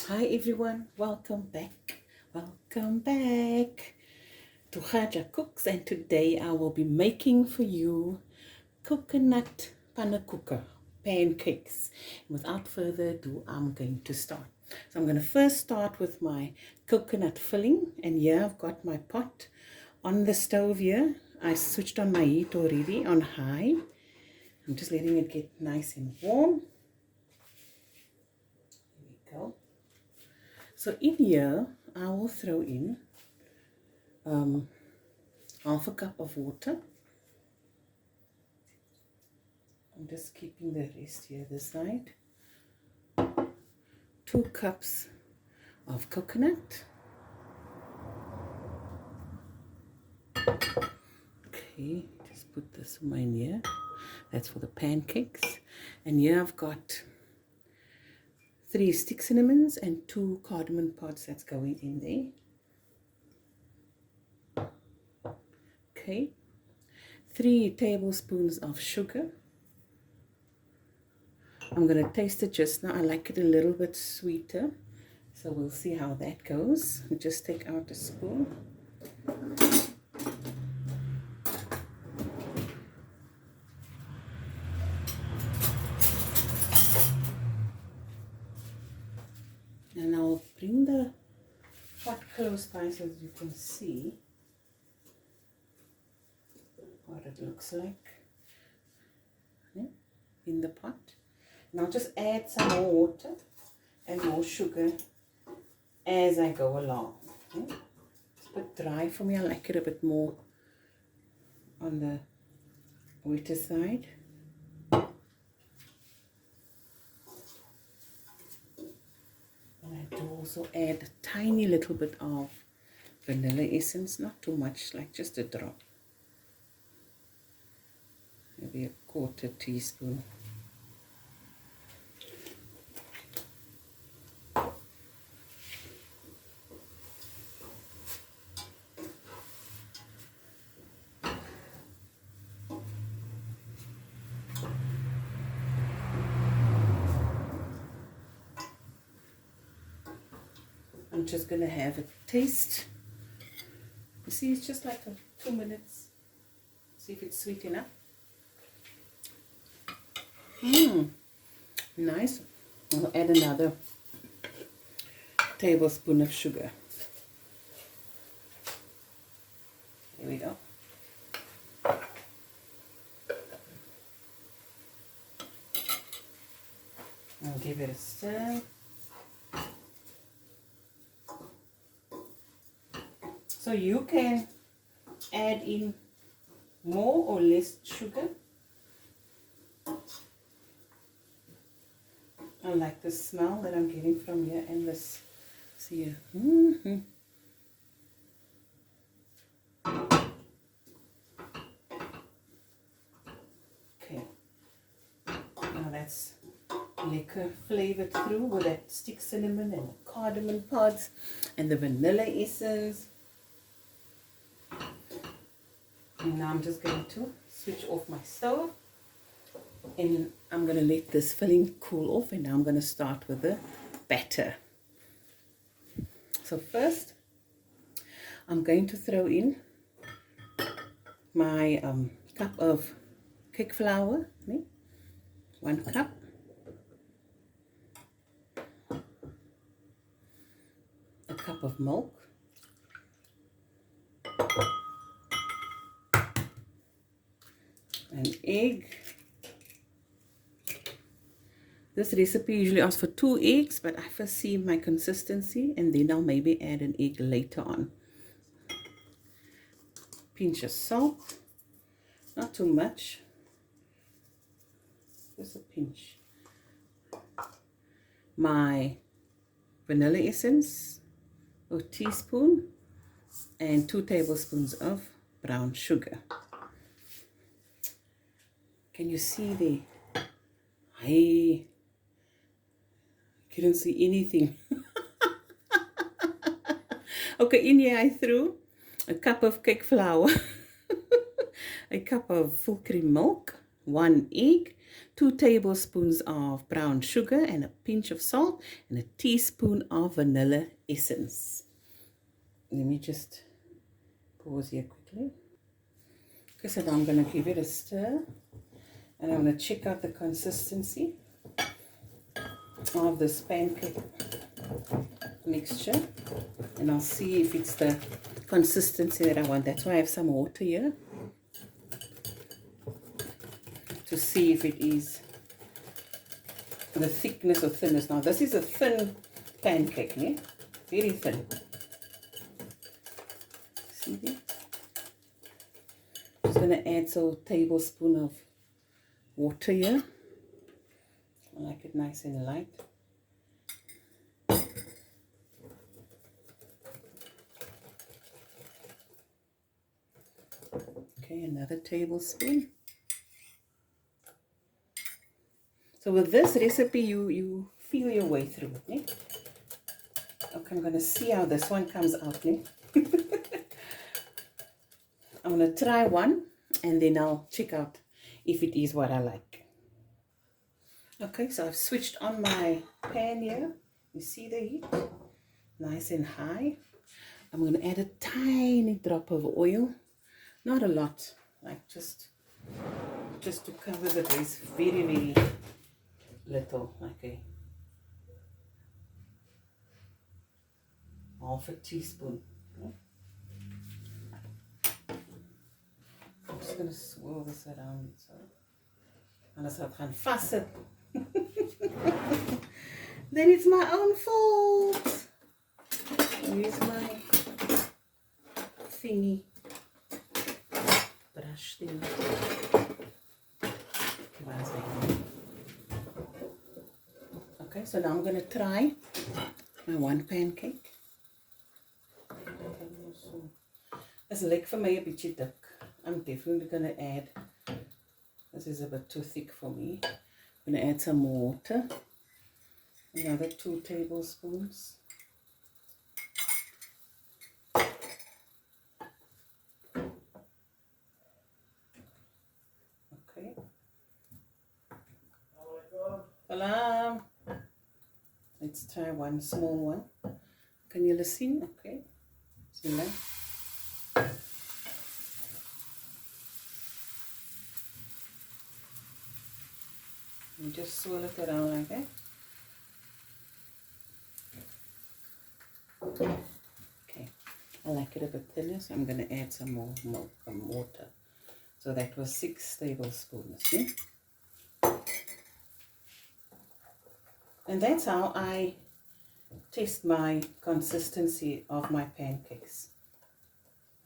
Hi everyone, welcome back to Haja Cooks, and today I will be making for you coconut pannenkoeken pancakes. Without further ado, I'm going to start. So I'm going to first start with my coconut filling, and here I've got my pot on the stove here. I switched on my heat already on high. I'm just letting it get nice and warm. Here we go. So in here, I will throw in half a cup of water. I'm just keeping the rest here this side. 2 cups of coconut. Okay, just put this in here. That's for the pancakes. And here I've got 3 stick cinnamons and 2 cardamom pods that's going in there. Okay, 3 tablespoons of sugar. I'm going to taste it just now. I like it a little bit sweeter, so we'll see how that goes. I'll just take out a spoon. And I'll bring the pot close by so that you can see what it looks like in the pot. And I'll just add some more water and more sugar as I go along. Okay? It's a bit dry for me. I like it a bit more on the wetter side. And I do also add a tiny little bit of vanilla essence, not too much, like just a drop. Maybe a 1/4 teaspoon. I'm just going to have a taste. You see, it's just like 2 minutes. See if it's sweet enough. Nice. I'll add another tablespoon of sugar. Here we go. I'll give it a stir. So you can add in more or less sugar. I like the smell that I'm getting from here and this. See here. Okay. Now that's liquor flavored through with that stick cinnamon and the cardamom pods and the vanilla essence. And now I'm just going to switch off my stove, and I'm going to let this filling cool off, and now I'm going to start with the batter. So first I'm going to throw in my cup of cake flour, 1 cup. A cup of milk. An egg. This recipe usually asks for 2 eggs, but I first see my consistency and then I'll maybe add an egg later on. Pinch of salt, not too much, just a pinch. My vanilla essence, a teaspoon, and 2 tablespoons of brown sugar. Can you see there? I couldn't see anything. Okay, in here I threw a cup of cake flour, a cup of full cream milk, 1 egg, 2 tablespoons of brown sugar and a pinch of salt, and a teaspoon of vanilla essence. Let me just pause here quickly. Okay, so now I'm going to give it a stir, and I'm going to check out the consistency of this pancake mixture, and I'll see if it's the consistency that I want. That's why I have some water here, to see if it is the thickness or thinness. Now this is a thin pancake, yeah? Very thin. See there? Just going to add a tablespoon of water here. I like it nice and light. Okay, another tablespoon. So with this recipe, you feel your way through it. Eh? Okay, I'm going to see how this one comes out. Eh? I'm going to try one, and then I'll check out if it is what I like. Okay, so I've switched on my pan here. You see the heat? Nice and high. I'm going to add a tiny drop of oil. Not a lot, like just to cover the base. Very, very little, like a half a teaspoon. Okay. I'm just going to swirl this around. So, anders het gaan vastzit. Then it's my own fault. Here's my thingy. Brush thing. Okay, so now I'm going to try my one pancake. It's like for me a bit thick. I'm definitely going to add, this is a bit too thick for me. I'm going to add some more water. Another 2 tablespoons. Okay. Hello. Let's try one small one. Can you listen? Okay. Bismillah. And just swirl it around like that. Okay. I like it a bit thinner, so I'm going to add some more water. So that was 6 tablespoons. See? And that's how I test my consistency of my pancakes.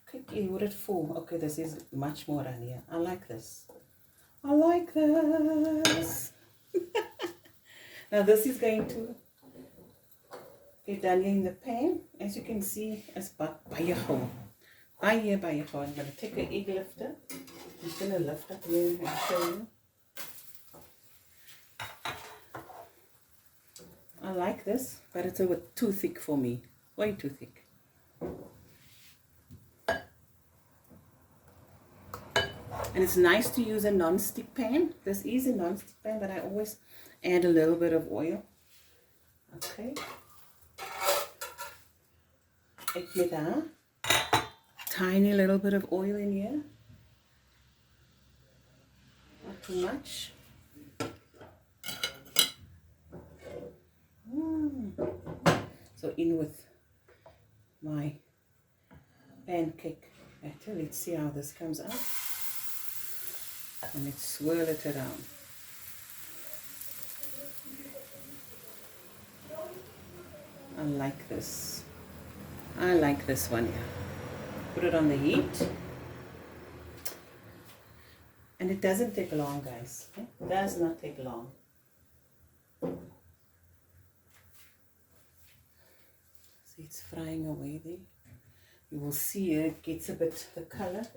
Okay, what it for? Okay, this is much more on here. I like this. I like this. Now this is going to get done in the pan. As you can see, it's baie gauw. Baie gauw. I'm going to take an egg lifter. I'm just going to lift up here and show you. I like this, but it's a bit too thick for me. Way too thick. And it's nice to use a non-stick pan. This is a non-stick pan, but I always add a little bit of oil. Okay. Ek met daar. Tiny little bit of oil in here. Not too much. So in with my pancake batter. Let's see how this comes out. And let's swirl it around. I like this. I like this one here. Put it on the heat. And it doesn't take long, guys. It does not take long. See, it's frying away there. You will see it gets a bit the color.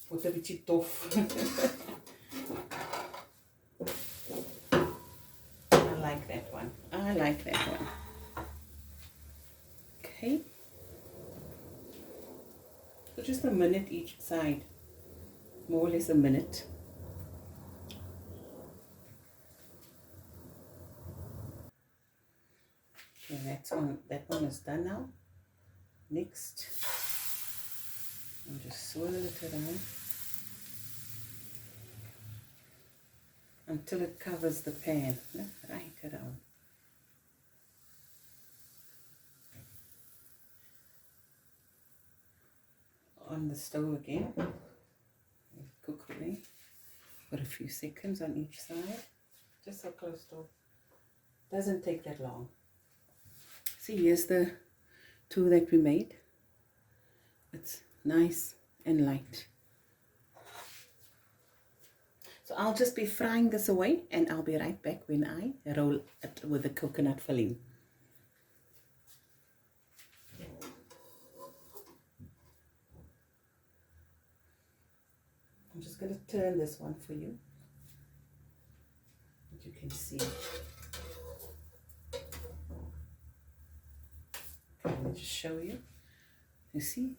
Wordt een beetje tof. I like that one. I like that one. Okay. So just a minute each side. more or less a minute. Okay, that one is done now. Next, I'll just swirl it around until it covers the pan, right around. On the stove again, cook away for a few seconds on each side, just so close to. Doesn't take that long. See, here's the two that we made. It's nice and light. So I'll just be frying this away and I'll be right back when I roll it with the coconut filling. I'm just going to turn this one for you, that you can see. Okay, let me just show you. You see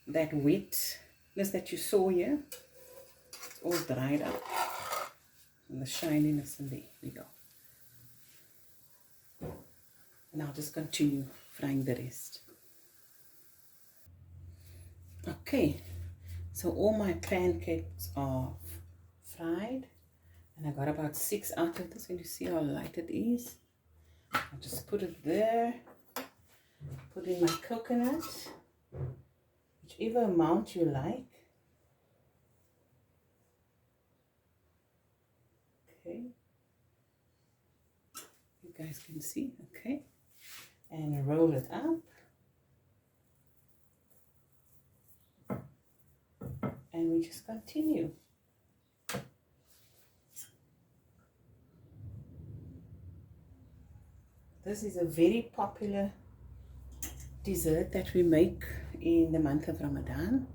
that wetness that you saw here? It's all dried up. And the shininess in there. We go. And I'll just continue frying the rest. Okay, so all my pancakes are fried, and I got about 6 out of this. Can you see how light it is? I'll just put it there, put in my coconut, whichever amount you like. Okay, you guys can see, okay, and roll it up. And we just continue. This is a very popular dessert that we make in the month of Ramadan.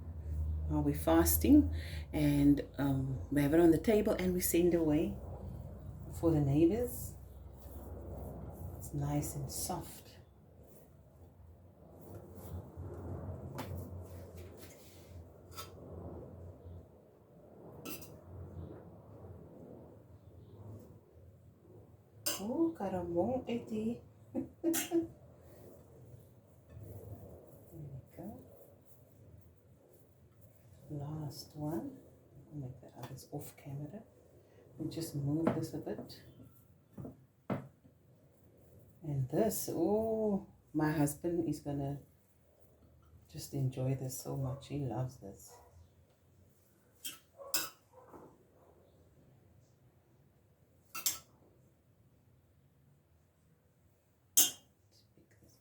We're fasting, and we have it on the table and we send away for the neighbors. It's nice and soft. Oh, caramel eti. There we go. Last one. I'll make the others off camera. We'll just move this a bit. And this, oh, my husband is gonna just enjoy this so much. He loves this.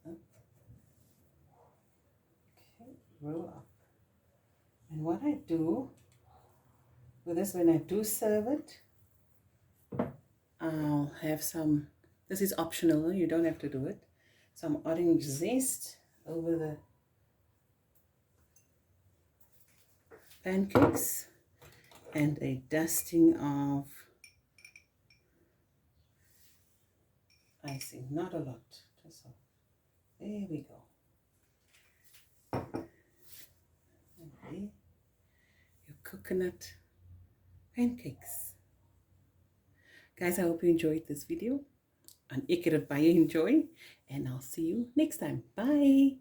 Okay, roll up. And what I do with this, when I do serve it, I'll have some, this is optional, you don't have to do it, some orange zest over the pancakes and a dusting of icing. Not a lot, just so. There we go. And there, your coconut pancakes. Guys, I hope you enjoyed this video. And ek het dit baie enjoy, and I'll see you next time. Bye.